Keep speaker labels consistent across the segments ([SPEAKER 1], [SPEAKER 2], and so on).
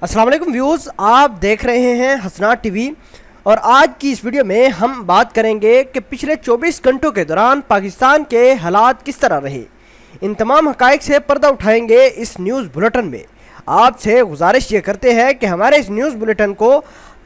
[SPEAKER 1] अस्सलाम वालेकुम व्यूज़, आप देख रहे हैं हसनाट टीवी और आज की इस वीडियो में हम बात करेंगे कि पिछले 24 घंटों के दौरान पाकिस्तान के हालात किस तरह रहे। इन तमाम हक़ाइक़ से पर्दा उठाएंगे इस न्यूज़ बुलेटिन में। आपसे गुजारिश ये करते हैं कि हमारे इस न्यूज़ बुलेटिन को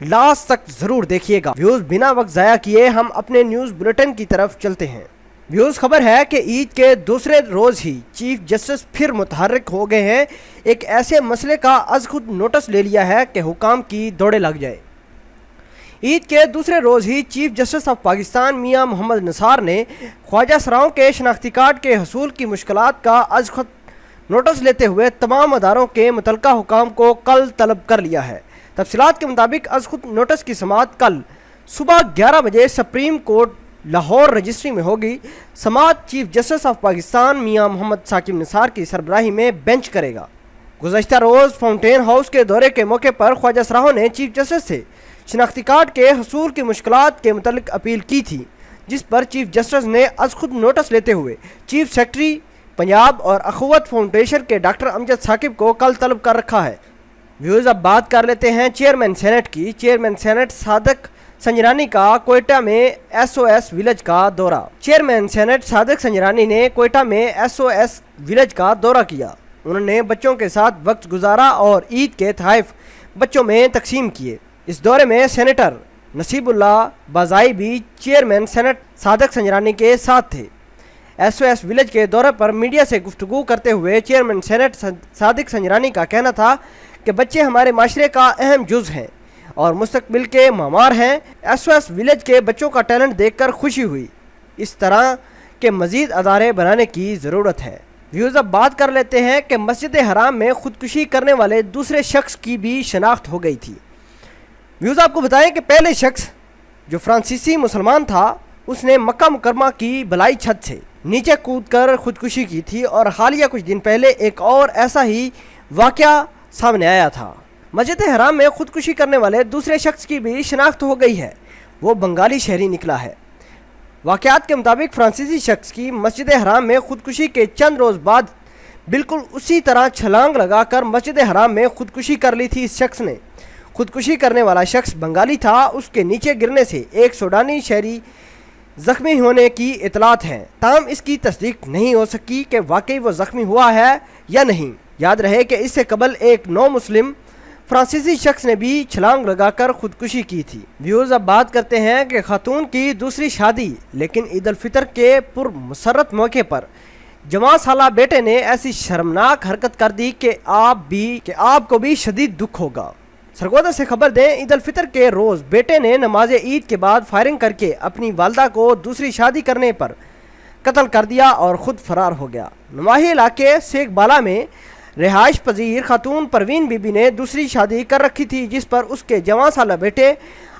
[SPEAKER 1] लास्ट तक ज़रूर देखिएगा। व्यूज़, बिना वक्त ज़ाया किए हम अपने न्यूज़ बुलेटिन की तरफ चलते हैं। व्यूज़, खबर है कि ईद के दूसरे रोज़ ही चीफ जस्टिस फिर मुतहर्रिक हो गए हैं। एक ऐसे मसले का अज़ खुद नोटिस ले लिया है कि हुकाम की दौड़े लग जाए। ईद के दूसरे रोज़ ही चीफ जस्टिस ऑफ पाकिस्तान मियां मोहम्मद निसार ने ख्वाजा सराओं के शनाख्ती कार्ड के हसूल की मुश्किलात का अज़ खुद नोटिस लेते हुए तमाम अदारों के मुतल्लिका हुकाम को कल तलब कर लिया है। तफसीलात के मुताबिक अज़ खुद नोटिस की समाअत कल सुबह 11 बजे सुप्रीम कोर्ट लाहौर रजिस्ट्री में होगी। समाअत चीफ जस्टिस ऑफ पाकिस्तान मियां मोहम्मद साकिब निसार की सरबराही में बेंच करेगा। गुज़श्ता रोज़ फाउंटेन हाउस के दौरे के मौके पर ख्वाजा सराहों ने चीफ जस्टिस से शनाख्ती कार्ड के हसूल की मुश्किलात के मुतल्लिक अपील की थी, जिस पर चीफ जस्टिस ने अज़ खुद नोटिस लेते हुए चीफ सेक्रेटरी पंजाब और अखुवत फाउंडेशन के डॉक्टर अमजद साकिब को कल तलब कर रखा है। व्यूज़, अब बात कर लेते हैं चेयरमैन सेनेट की। चेयरमैन सेनेट सादिक संजरानी का कोयटा में SOS विलेज का दौरा। चेयरमैन सेनेट सादिक संजरानी ने कोयटा में SOS विलेज का दौरा किया। उन्होंने बच्चों के साथ वक्त गुजारा और ईद के तोहफ़े बच्चों में तकसीम किए। इस दौरे में सेनेटर नसीबुल्लाह बाज़ाई भी चेयरमैन सेनेट सादिक संजरानी के साथ थे। SOS विलेज के दौरे पर मीडिया से गुफ्तगू करते हुए चेयरमैन सेनेट सादिक संजरानी का कहना था कि बच्चे हमारे माशरे का अहम जुज़ हैं और मुस्तकबिल के मामार हैं। SOS विलेज के बच्चों का टैलेंट देखकर खुशी हुई। इस तरह के मज़ीद अदारे बनाने की ज़रूरत है। व्यूज़, अब बात कर लेते हैं कि मस्जिद हराम में ख़ुदकुशी करने वाले दूसरे शख्स की भी शनाख्त हो गई थी। व्यूज़, आपको बताएं कि पहले शख्स जो फ्रांसीसी मुसलमान था, उसने मक्का मुकरमा की बलाई छत से नीचे कूदकर ख़ुदकुशी की थी और हालिया कुछ दिन पहले एक और ऐसा ही वाक़या सामने आया था। मस्जिद हराम में ख़ुदकुशी करने वाले दूसरे शख्स की भी शनाख्त हो गई है। वो बंगाली शहरी निकला है। वाक़यात के मुताबिक फ्रांसीसी शख्स की मस्जिद हराम में ख़ुदकुशी के चंद रोज़ बाद बिल्कुल उसी तरह छलांग लगाकर मस्जिद हराम में ख़ुदकुशी कर ली थी। इस शख्स ने ख़ुदकुशी करने वाला शख्स बंगाली था। उसके नीचे गिरने से एक सूडानी शहरी ज़ख्मी होने की इतलात है, ताहम इसकी तस्दीक नहीं हो सकी कि वाकई वो ज़ख्मी हुआ है या नहीं। याद रहे कि इससे कबल एक नौ मुस्लिम फ्रांसीसी शख्स ने भी छलांग लगाकर ख़ुदकुशी की थी। व्यूज़, अब बात करते हैं कि खातून की दूसरी शादी, लेकिन ईद उल फितर के पुरमसरत मौके पर जवां साला बेटे ने ऐसी शर्मनाक हरकत कर दी कि आपको भी शदीद दुख होगा। सरगोदा से खबर दें, ईद उल फितर के रोज़ बेटे ने नमाज ईद के बाद फायरिंग करके अपनी वालदा को दूसरी शादी करने पर कत्ल कर दिया और ख़ुद फरार हो गया। नवाही इलाके शेख बाला में रिहाइश पजीर खातून परवीन बीबी ने दूसरी शादी कर रखी थी, जिस पर उसके जवां साला बेटे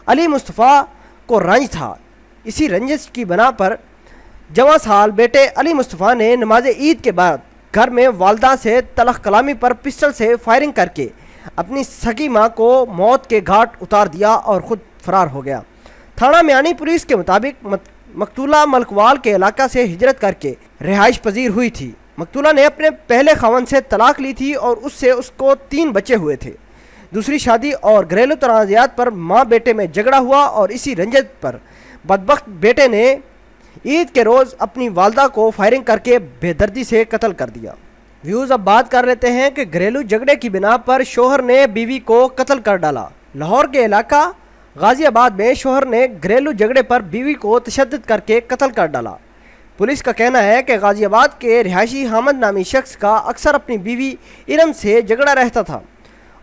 [SPEAKER 1] अली मुस्तफ़ा को रंज था। इसी रंजिश की बना पर जवां साल बेटे अली मुस्तफ़ा ने नमाज ईद के बाद घर में वालदा से तलख कलामी पर पिस्टल से फायरिंग करके अपनी सगी माँ को मौत के घाट उतार दिया और ख़ुद फरार हो गया। थाना मियानी पुलिस के मुताबिक मकतूला मलकवाल के इलाका से हिजरत करके रिहाइश पजीर हुई थी। मकतूला ने अपने पहले खावन से तलाक ली थी और उससे उसको 3 बच्चे हुए थे। दूसरी शादी और घरेलू तनाज़ात पर माँ बेटे में झगड़ा हुआ और इसी रंजत पर बदबख्त बेटे ने ईद के रोज़ अपनी वालदा को फायरिंग करके बेदर्दी से कत्ल कर दिया। व्यूज़, अब बात कर लेते हैं कि घरेलू झगड़े की बिना पर शोहर ने बीवी को कत्ल कर डाला। लाहौर के इलाका गाजियाबाद में शोहर ने घरेलू झगड़े पर बीवी को तशद्दुद करके कत्ल कर डाला। पुलिस का कहना है कि गाजियाबाद के रिहायशी हामद नामी शख्स का अक्सर अपनी बीवी इरम से झगड़ा रहता था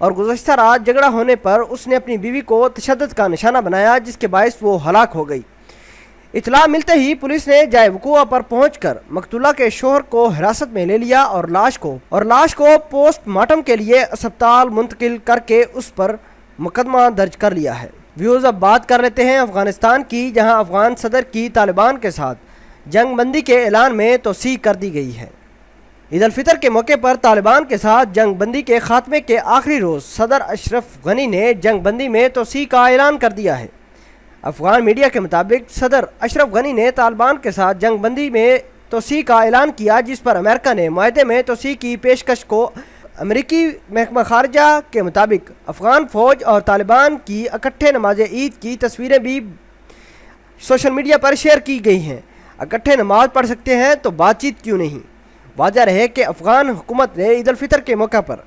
[SPEAKER 1] और गुज़श्ता रात झगड़ा होने पर उसने अपनी बीवी को तशद्दुद का निशाना बनाया, जिसके बायस वो हलाक हो गई। इतला मिलते ही पुलिस ने जाए वक़ूआ पर पहुंचकर मकतूला के शोहर को हिरासत में ले लिया और लाश को पोस्टमार्टम के लिए अस्पताल मुंतकिल करके उस पर मुकदमा दर्ज कर लिया है। व्यूज़, अब बात कर लेते हैं अफ़गानिस्तान की, जहां अफ़गान सदर की तालिबान के साथ जंग बंदी के ऐलान में तोसी कर दी गई है। ईद उल फितर के मौके पर तालिबान के साथ जंग बंदी के खात्मे के आखिरी रोज़ सदर अशरफ गनी ने जंग बंदी में तोसी का ऐलान कर दिया है। अफ़गान मीडिया के मुताबिक सदर अशरफ गनी ने तालिबान के साथ जंग बंदी में तोसी का ऐलान किया, जिस पर अमेरिका ने मुआहदे में तोसी की पेशकश को अमेरिकी महकमा खारजा के मुताबिक अफ़गान फ़ौज और तालिबान की इकट्ठे नमाज ईद की तस्वीरें भी सोशल मीडिया पर शेयर की गई हैं। इकट्ठे नमाज पढ़ सकते हैं तो बातचीत क्यों नहीं। वाज़ह रहे कि अफ़गान हुकूमत ने ईद उल फितर के मौके पर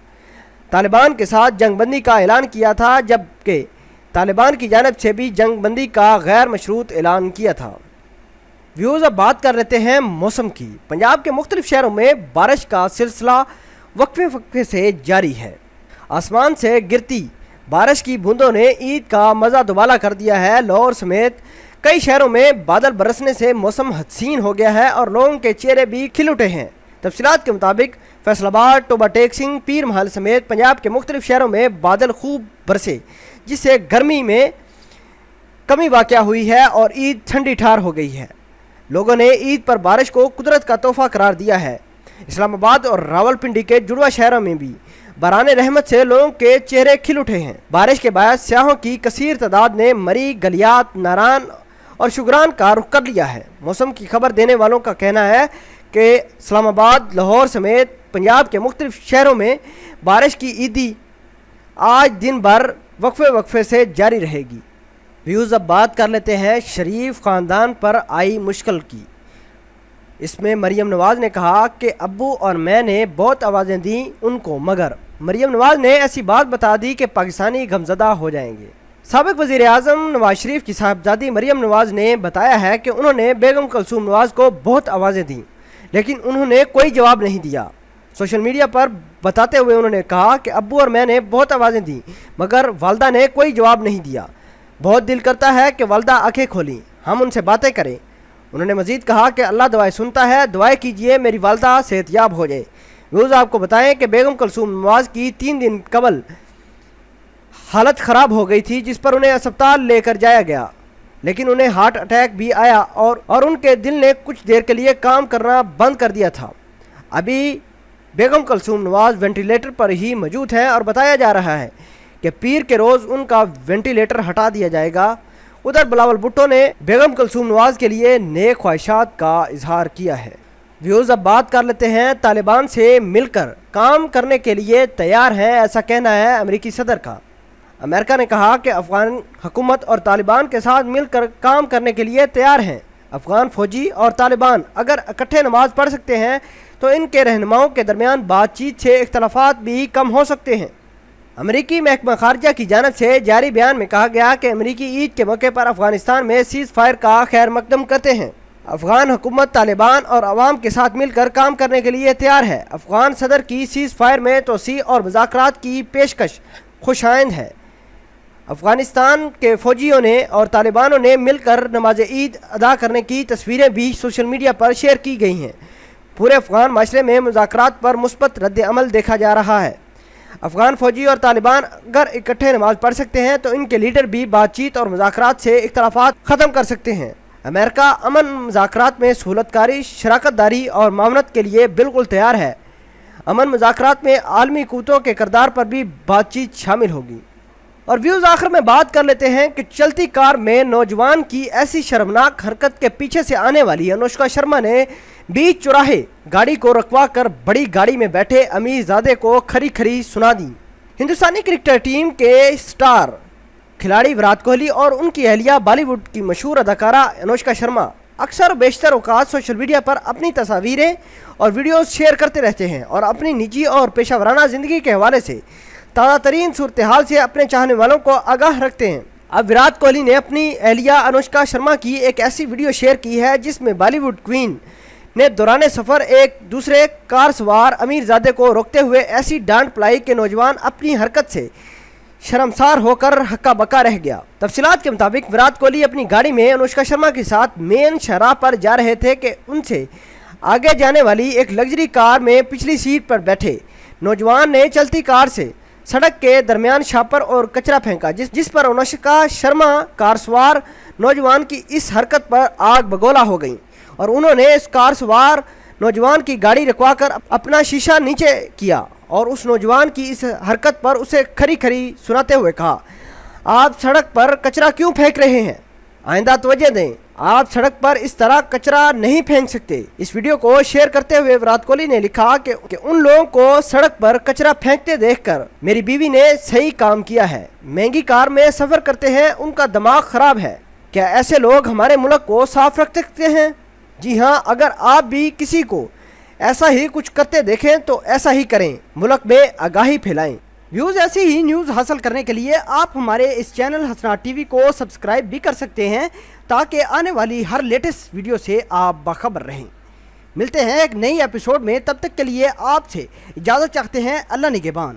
[SPEAKER 1] तालिबान के साथ जंग बंदी का ऐलान किया था, जबकि तालिबान की जानिब से भी जंग बंदी का गैर मशरूत ऐलान किया था। व्यूज़, अब बात कर लेते हैं मौसम की। पंजाब के मुख्तलिफ शहरों में बारिश का सिलसिला वक्फे वक्फे से जारी है। आसमान से गिरती बारिश की बूंदों ने ईद का मज़ा दुबाला कर दिया है। लाहौर समेत कई शहरों में बादल बरसने से मौसम हसीन हो गया है और लोगों के चेहरे भी खिल उठे हैं। तफसीलात के मुताबिक फैसलाबाद, टोबा टेक सिंह, पीर महल समेत पंजाब के मुख्तलिफ शहरों में बादल खूब बरसे, जिससे गर्मी में कमी वाक़या हुई है और ईद ठंडी ठार हो गई है। लोगों ने ईद पर बारिश को कुदरत का तोहफा करार दिया है। इस्लामाबाद और रावलपिंडी के जुड़वा शहरों में भी बराने रहमत से लोगों के चेहरे खिल उठे हैं। बारिश के बाद सियाहों की कसीर तादाद ने मरी, गलियात, नारान और शुगरान का रुख कर लिया है। मौसम की खबर देने वालों का कहना है कि इस्लामाबाद, लाहौर समेत पंजाब के मुख्तलिफ शहरों में बारिश की ईदी आज दिन भर वक्फे वक्फे से जारी रहेगी। व्यूज़, अब बात कर लेते हैं शरीफ ख़ानदान पर आई मुश्किल की। इसमें मरियम नवाज़ ने कहा कि अब्बू और मैंने बहुत आवाज़ें दी उनको, मगर मरियम नवाज़ ने ऐसी बात बता दी कि पाकिस्तानी गमज़दा हो जाएंगे। साबिक़ वज़ीर आज़म नवाज़ शरीफ की साहबजादी मरियम नवाज़ ने बताया है कि उन्होंने बेगम कुलसूम नवाज़ को बहुत आवाज़ें दी, लेकिन उन्होंने कोई जवाब नहीं दिया। सोशल मीडिया पर बताते हुए उन्होंने कहा कि अब्बू और मैंने बहुत आवाज़ें दी, मगर वालदा ने कोई जवाब नहीं दिया। बहुत दिल करता है कि वालदा आंखें खोली, हम उनसे बातें करें। उन्होंने मज़ीद कहा कि अल्लाह दुआएं सुनता है, दुआएं कीजिए मेरी वालदा सेहतयाब हो जाए। व्यूज़, आपको बताएं कि बेगम कुलसूम नवाज़ की 3 दिन कबल हालत ख़राब हो गई थी, जिस पर उन्हें अस्पताल लेकर जाया गया, लेकिन उन्हें हार्ट अटैक भी आया और उनके दिल ने कुछ देर के लिए काम करना बंद कर दिया था। अभी बेगम कुलसूम नवाज़ वेंटिलेटर पर ही मौजूद हैं और बताया जा रहा है कि पीर के रोज़ उनका वेंटिलेटर हटा दिया जाएगा। उधर बिलावल भुट्टो ने बेगम कुलसूम नवाज़ के लिए नेक ख्वाहिशात का इजहार किया है। व्यूज़, अब बात कर लेते हैं तालिबान से मिलकर काम करने के लिए तैयार हैं, ऐसा कहना है अमेरिकी सदर का। अमेरिका ने कहा कि अफ़गान हुकूमत और तालिबान के साथ मिलकर काम करने के लिए तैयार हैं। अफ़गान फ़ौजी और तालिबान अगर इकट्ठे नमाज पढ़ सकते हैं तो इनके रहनुमाओं के दरमियान बातचीत से इख्तलाफात भी कम हो सकते हैं। अमेरिकी महकमा खारजा की जानिब से जारी बयान में कहा गया कि अमेरिकी ईद के मौके पर अफ़गानिस्तान में सीज़ फायर का खैर मकदम करते हैं। अफ़गान हुकूमत तालिबान और अवाम के साथ मिलकर काम करने के लिए तैयार है। अफ़गान सदर की सीज़ फायर में तोसी और मुज़ाकरात की पेशकश खुशाइंद है। अफ़गानिस्तान के फ़ौजियों ने और तालिबानों ने मिलकर नमाज ईद अदा करने की तस्वीरें भी सोशल मीडिया पर शेयर की गई हैं। पूरे अफ़गान माशरे में मुज़ाकरात पर मुस्बत रद्द अमल देखा जा रहा है। अफ़गान फ़ौजी और तालिबान अगर इकट्ठे नमाज पढ़ सकते हैं तो इनके लीडर भी बातचीत और मुज़ाकरात से इख्तलाफात ख़त्म कर सकते हैं। अमेरिका अमन मुज़ाकरात में सहूलतकारी, शराकतदारी और मामनत के लिए बिल्कुल तैयार है। अमन मुज़ाकरात में आलमी क़ुव्वतों के किरदार पर भी बातचीत शामिल होगी। और व्यूज़, आखिर में बात कर लेते हैं कि चलती कार में नौजवान की ऐसी शर्मनाक हरकत के पीछे से आने वाली अनुष्का शर्मा ने बीच चौराहे गाड़ी को रखवा कर बड़ी गाड़ी में बैठे अमीरजादे को खरी खरी सुना दी। हिंदुस्तानी क्रिकेट टीम के स्टार खिलाड़ी विराट कोहली और उनकी अहलिया बॉलीवुड की मशहूर अदाकारा अनुष्का शर्मा अक्सर बेशतर औकात सोशल मीडिया पर अपनी तस्वीरें और वीडियोस शेयर करते रहते हैं और अपनी निजी और पेशावराना ज़िंदगी के हवाले से ताज़ा तरीन सूरत हाल से अपने चाहने वालों को आगाह रखते हैं। अब विराट कोहली ने अपनी अहलिया अनुष्का शर्मा की एक ऐसी वीडियो शेयर की है जिसमें बॉलीवुड क्वीन ने दौरान सफ़र एक दूसरे कार सवार अमीरजादे को रोकते हुए ऐसी डांट पलाई कि नौजवान अपनी हरकत से शर्मसार होकर हक्का बक्का रह गया। तफसीलात के मुताबिक विराट कोहली अपनी गाड़ी में अनुष्का शर्मा के साथ मेन शाहराह पर जा रहे थे कि उनसे आगे जाने वाली एक लग्जरी कार में पिछली सीट पर बैठे नौजवान ने चलती कार से सड़क के दरमियान शापर और कचरा फेंका, जिस पर अनुष्का शर्मा कार सवार नौजवान की इस हरकत पर आग बगोला हो गई और उन्होंने इस कार सवार नौजवान की गाड़ी रुकवाकर अपना शीशा नीचे किया और उस नौजवान की इस हरकत पर उसे खरी खरी सुनाते हुए कहा, आप सड़क पर कचरा क्यों फेंक रहे हैं? آئندہ توجہ دیں، آپ سڑک پر اس طرح کچرا نہیں پھینک سکتے۔ اس ویڈیو کو شیئر کرتے ہوئے وراٹ کوہلی نے لکھا کہ ان لوگوں کو سڑک پر کچرا پھینکتے دیکھ کر میری بیوی نے صحیح کام کیا ہے۔ مہنگی کار میں سفر کرتے ہیں، ان کا دماغ خراب ہے۔ کیا ایسے لوگ ہمارے ملک کو صاف رکھ سکتے ہیں؟ جی ہاں، اگر آپ بھی کسی کو ایسا ہی کچھ کرتے دیکھیں تو ایسا ہی کریں، ملک میں آگاہی پھیلائیں۔ ویوز ایسی ہی نیوز حاصل کرنے کے لیے آپ ہمارے اس چینل ہسنا ٹی وی کو سبسکرائب بھی کر سکتے ہیں تاکہ آنے والی ہر لیٹسٹ ویڈیو سے آپ باخبر رہیں۔ ملتے ہیں ایک نئی ایپیسوڈ میں، تب تک کے لیے آپ سے اجازت چاہتے ہیں۔ اللہ نگہبان۔